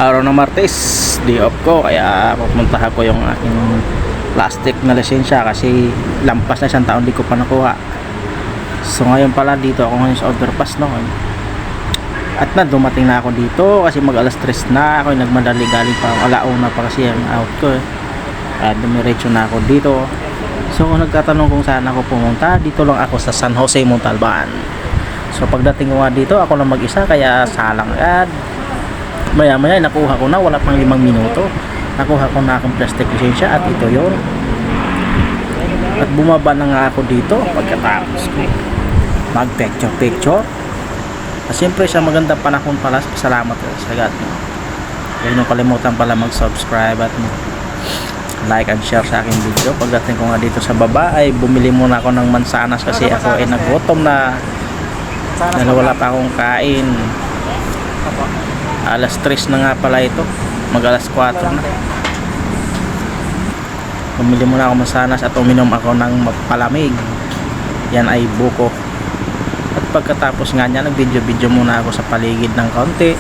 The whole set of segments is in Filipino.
Araw ng Martes, day off ko, kaya pupuntahan ko yung aking plastic na lisensya kasi lampas na isang taon di ko pa nakuha. So ngayon pala dito ako ngayon sa overpass, no? At na dumating na ako dito kasi mag alas 3 na ako, nagmadali galing pa, alauna pa kasi ang out ko at dumiretso na ako dito. So kung nagtatanong kung saan ako pumunta, dito lang ako sa San Jose, Montalban. So pagdating ko nga dito, ako lang mag-isa kaya salang agad. Maya nakuha ko na, wala pang 5 minuto nakuha ko na akong plastic lisensya at ito yun. At bumaba na nga ako dito pagkatapos ko mag picture. At siyempre sa magandang panahon pala, salamat sa God. Huwag nyo kalimutan pala mag subscribe at like and share sa aking video. Pagdating ko nga dito sa baba ay bumili muna ako ng mansanas kasi ako ay nagutom na dahil wala pa akong kain. Alas 3 na nga pala ito, mag alas 4 na. Bumili muna ako mansanas at uminom ako ng palamig. Yan ay buko. At pagkatapos nga niya, nag-video muna ako sa paligid ng kaunti.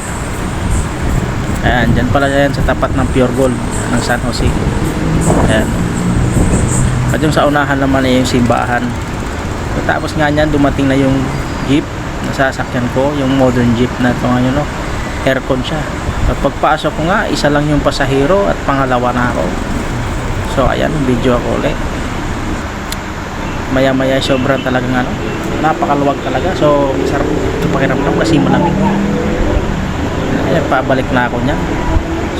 Ayan, dyan pala yan sa tapat ng Pure Gold ng San Jose. Ayan. At yung sa unahan naman ay yung simbahan. Pagkatapos nga niyan, dumating na yung jeep na sasakyan ko, yung modern jeep na ito ngayon, no? Aircon siya. At pagpasok ko nga, isa lang yung pasahero at pangalawa na ako. So ayan, video ako ulit. Maya sobrang talagang napakaluwag talaga. So sarap ito pakiramdam kasi malamig. Ayan, pabalik na ako niya.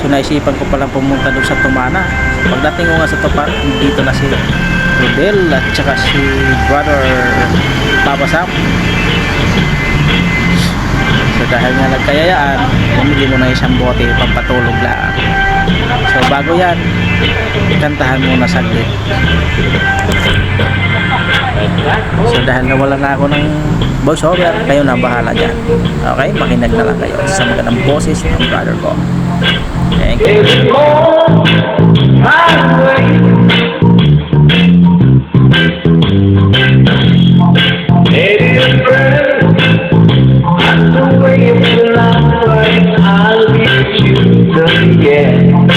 So naisipan ko palang pumunta doon sa Tumana. Pagdating ko nga sa Tumana, dito na si Rodel at saka si brother Papa Sam. So dahil nga nagkayayaan, bumili mo na isang bote pampatulog lang. So bago yan, ikantahan muna saglit. So dahil nawala na ako ng voice over, kayo na bahala dyan. Okay, makinig na lang kayo sa magandang boses ng brother ko. Thank you. I'll get you to the end.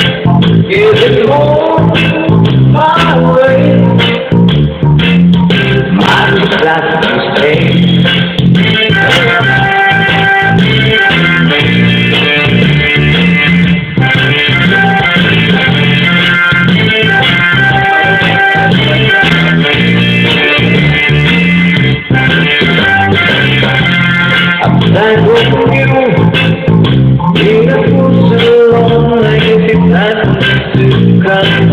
Is it more my way? My last mistake. I'm with you. Beautiful, so long, like if it happened to come.